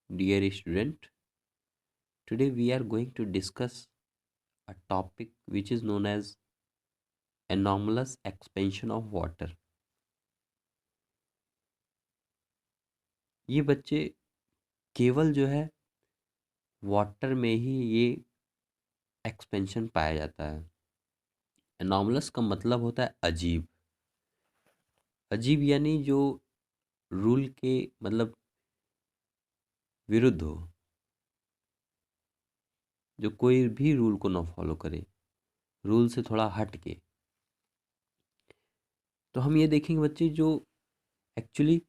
Dear student, today we are going to discuss a topic which is known as anomalous expansion of water. ये बच्चे केवल जो है water में ही ये एक्सपेंशन पाया जाता है। एनॉमलस का मतलब होता है अजीब। अजीब यानी जो रूल के मतलब विरुद्ध हो, जो कोई भी रूल को ना फॉलो करे, रूल से थोड़ा हट के। तो हम ये देखेंगे बच्चे जो एक्चुअली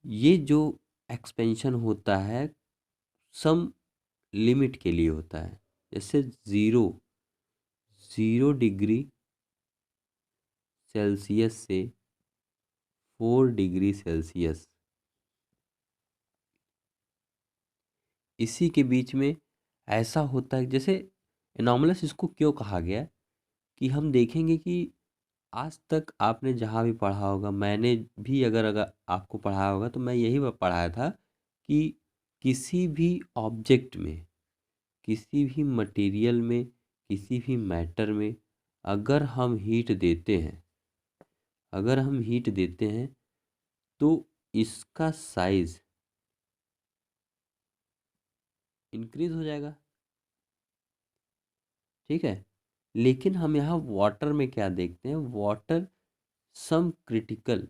ये जो एक्सपेंशन होता है सम लिमिट के लिए होता है। जैसे ज़ीरो ज़ीरो डिग्री सेल्सियस से 4 डिग्री सेल्सियस, इसी के बीच में ऐसा होता है। जैसे एनॉमलस इसको क्यों कहा गया कि हम देखेंगे कि आज तक आपने जहाँ भी पढ़ा होगा, मैंने भी अगर आपको पढ़ाया होगा तो मैं यही पढ़ाया था कि किसी भी ऑब्जेक्ट में, किसी भी मटेरियल में, किसी भी मैटर में अगर हम हीट देते हैं, अगर हम हीट देते हैं तो इसका साइज इंक्रीज हो जाएगा। ठीक है, लेकिन हम यहाँ वाटर में क्या देखते हैं, वाटर सम क्रिटिकल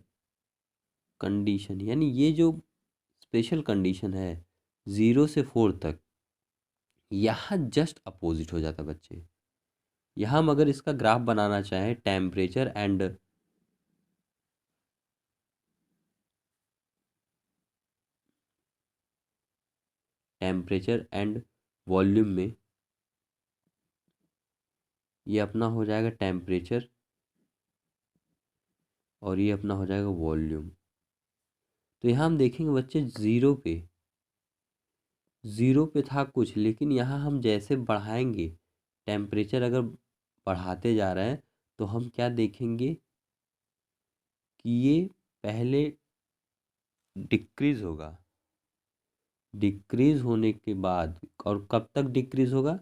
कंडीशन, यानी ये जो स्पेशल कंडीशन है 0 से 4 तक, यहाँ जस्ट अपोजिट हो जाता है बच्चे। यहाँ हम अगर इसका ग्राफ बनाना चाहें, टेम्परेचर एंड वॉल्यूम में, ये अपना हो जाएगा टेम्परेचर और ये अपना हो जाएगा वॉल्यूम। तो यहाँ हम देखेंगे बच्चे ज़ीरो पे था कुछ, लेकिन यहाँ हम जैसे बढ़ाएंगे, टेम्परेचर अगर बढ़ाते जा रहे हैं तो हम क्या देखेंगे कि ये पहले डिक्रीज होगा। डिक्रीज होने के बाद, और कब तक डिक्रीज होगा,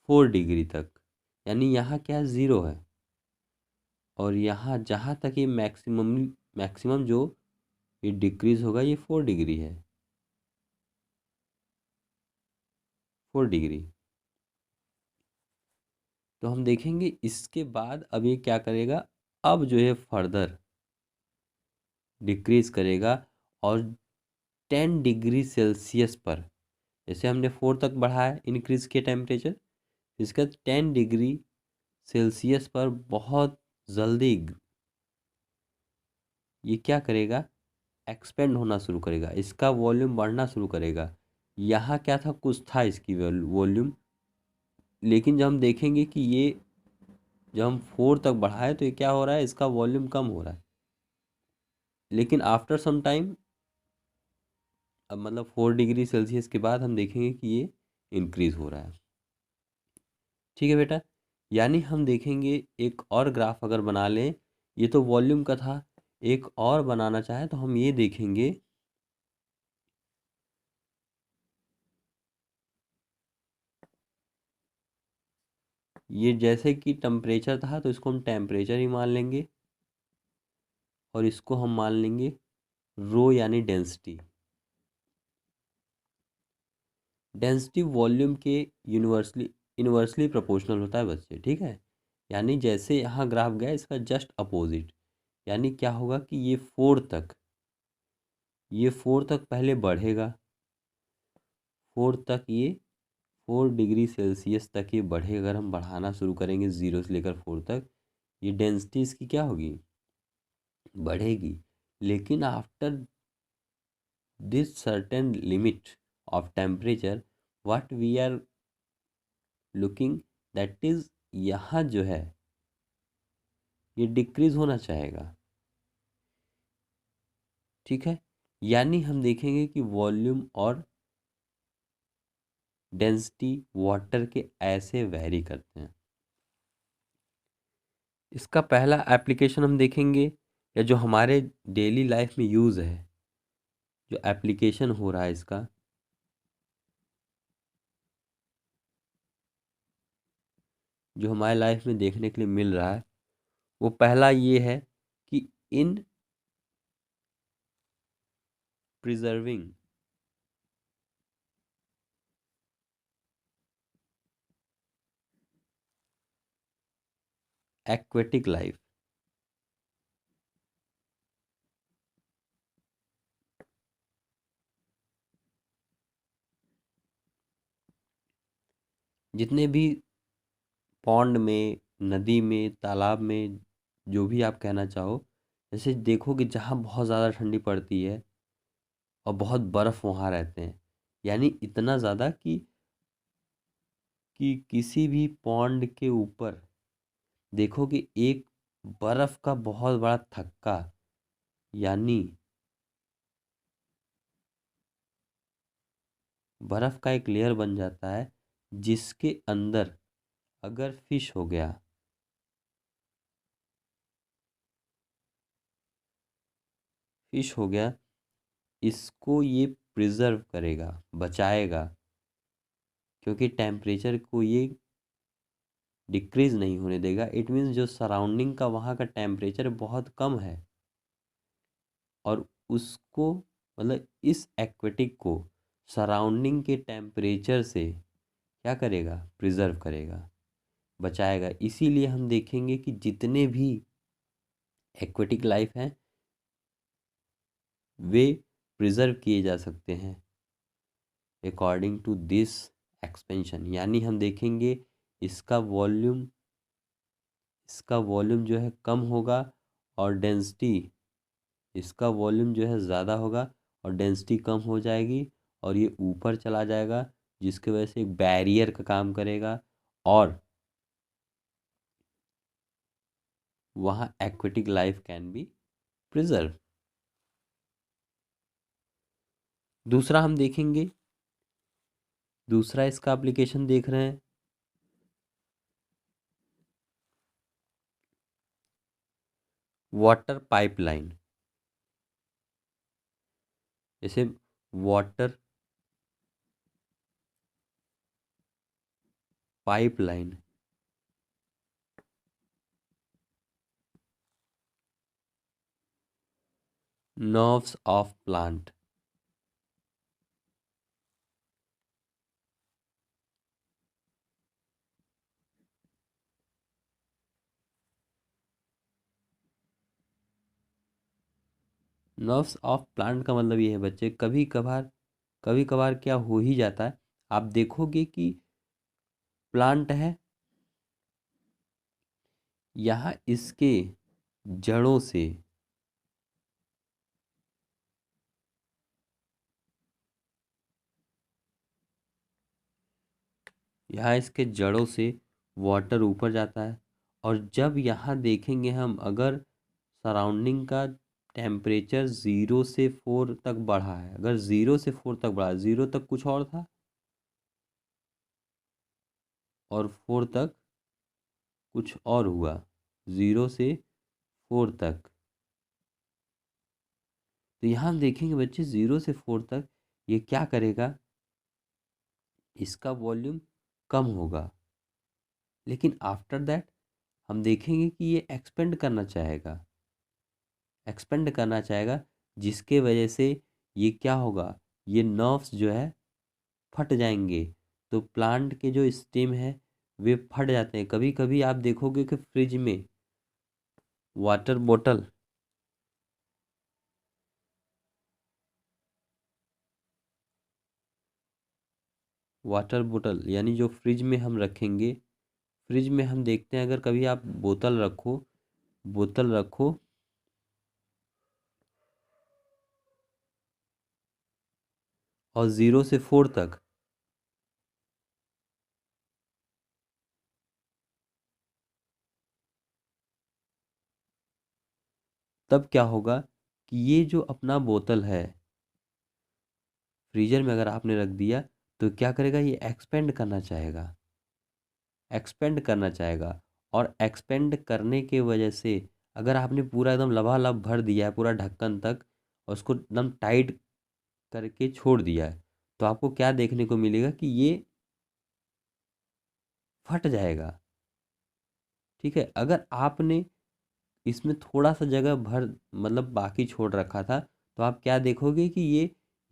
4 डिग्री तक। यानी यहाँ क्या ज़ीरो है और यहाँ जहाँ तक ये मैक्सिमम जो ये डिक्रीज होगा ये 4 डिग्री है, 4 डिग्री। तो हम देखेंगे इसके बाद अब ये क्या करेगा, अब जो है फर्दर डिक्रीज करेगा और 10 डिग्री सेल्सियस पर, जैसे हमने 4 तक बढ़ाया इंक्रीज किया टेम्परेचर, इसका 10 डिग्री सेल्सियस पर बहुत जल्दी ये क्या करेगा, एक्सपेंड होना शुरू करेगा, इसका वॉल्यूम बढ़ना शुरू करेगा। यहाँ क्या था, कुछ था इसकी वॉल्यूम, लेकिन जब हम देखेंगे कि ये जब हम 4 तक बढ़ाए तो ये क्या हो रहा है, इसका वॉल्यूम कम हो रहा है। लेकिन आफ्टर सम टाइम, अब मतलब 4 डिग्री सेल्सियस के बाद हम देखेंगे कि ये इंक्रीज हो रहा है। ठीक है बेटा, यानी हम देखेंगे एक और ग्राफ अगर बना लें, ये तो वॉल्यूम का था, एक और बनाना चाहे तो हम ये देखेंगे ये जैसे कि टेम्परेचर था तो इसको हम टेम्परेचर ही मान लेंगे और इसको हम मान लेंगे रो यानी डेंसिटी। डेंसिटी वॉल्यूम के यूनिवर्सली इन्वर्सली प्रोपोर्शनल होता है बच्चे। ठीक है, यानी जैसे यहाँ ग्राफ गया इसका जस्ट अपोजिट, यानी क्या होगा कि ये 4 तक पहले बढ़ेगा, 4 डिग्री सेल्सियस तक ये बढ़ेगा। अगर हम बढ़ाना शुरू करेंगे 0 से लेकर 4 तक, ये डेंसिटी इसकी क्या होगी, बढ़ेगी। लेकिन after this certain limit of temperature, what we are looking, that is, यहाँ जो है ये डिक्रीज होना चाहेगा। ठीक है, यानी हम देखेंगे कि वॉल्यूम और डेंसिटी वाटर के ऐसे वैरी करते हैं। इसका पहला एप्लीकेशन हम देखेंगे, या जो हमारे डेली लाइफ में यूज़ है, जो एप्लीकेशन हो रहा है इसका, जो हमारे लाइफ में देखने के लिए मिल रहा है, वो पहला ये है कि इन प्रिजर्विंग एक्वेटिक लाइफ। जितने भी पॉन्ड में, नदी में, तालाब में, जो भी आप कहना चाहो, जैसे देखो कि जहाँ बहुत ज़्यादा ठंडी पड़ती है और बहुत बर्फ़ वहाँ रहते हैं, यानी इतना ज़्यादा कि किसी भी पॉन्ड के ऊपर देखो कि एक बर्फ़ का बहुत बड़ा थक्का, यानी बर्फ़ का एक लेयर बन जाता है, जिसके अंदर अगर फिश हो गया, फिश हो गया, इसको ये प्रिजर्व करेगा, बचाएगा, क्योंकि टेम्परेचर को ये डिक्रीज़ नहीं होने देगा। इट मीन्स जो सराउंडिंग का वहाँ का टेम्परेचर बहुत कम है, और उसको, मतलब इस एक्वेटिक को सराउंडिंग के टेम्परेचर से क्या करेगा, प्रिजर्व करेगा, बचाएगा। इसीलिए हम देखेंगे कि जितने भी एक्वेटिक लाइफ हैं वे प्रिजर्व किए जा सकते हैं अकॉर्डिंग टू दिस एक्सपेंशन। यानी हम देखेंगे इसका वॉल्यूम इसका वॉल्यूम जो है कम होगा, और डेंसिटी, इसका वॉल्यूम जो है ज़्यादा होगा और डेंसिटी कम हो जाएगी, और ये ऊपर चला जाएगा, जिसकी वजह से एक बैरियर का काम करेगा, और वहाँ aquatic life can be preserve. दूसरा हम देखेंगे, दूसरा इसका एप्लीकेशन देख रहे हैं, वाटर पाइपलाइन। जैसे water pipeline, nerves of plant. Nerves of plant का मतलब ये है बच्चे, कभी कभार क्या हो ही जाता है, आप देखोगे कि प्लांट है, यहाँ इसके जड़ों से, यहाँ इसके जड़ों से वाटर ऊपर जाता है, और जब यहाँ देखेंगे हम, अगर सराउंडिंग का टेम्परेचर 0 से 4 तक बढ़ा है, अगर 0 से 4 तक बढ़ा, 0 तक कुछ और था और 4 तक कुछ और हुआ, 0 से 4 तक, तो यहाँ हम देखेंगे बच्चे 0 से 4 तक ये क्या करेगा, इसका वॉल्यूम कम होगा, लेकिन आफ्टर दैट हम देखेंगे कि ये एक्सपेंड करना चाहेगा, जिसके वजह से ये क्या होगा, ये नर्व्स जो है फट जाएंगे। तो प्लांट के जो स्टेम है वे फट जाते हैं। कभी कभी आप देखोगे कि फ्रिज में वाटर बोतल, यानी जो फ्रिज में हम रखेंगे, फ्रिज में हम देखते हैं, अगर कभी आप बोतल रखो और 0 से 4 तक, तब क्या होगा कि ये जो अपना बोतल है फ्रीजर में अगर आपने रख दिया, तो क्या करेगा, ये एक्सपेंड करना चाहेगा, और एक्सपेंड करने के वजह से अगर आपने पूरा एकदम लबालब भर दिया है पूरा ढक्कन तक, और उसको एकदम टाइट करके छोड़ दिया है तो आपको क्या देखने को मिलेगा कि ये फट जाएगा। ठीक है, अगर आपने इसमें थोड़ा सा जगह भर मतलब बाकी छोड़ रखा था तो आप क्या देखोगे कि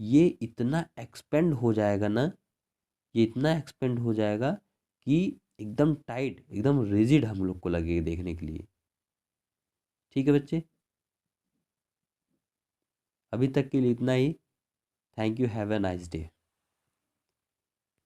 ये इतना एक्सपेंड हो जाएगा ना, ये इतना एक्सपेंड हो जाएगा कि एकदम टाइट एकदम रिजिड हम लोग को लगेगा देखने के लिए। ठीक है बच्चे, अभी तक के लिए इतना ही। Thank you, have a nice day.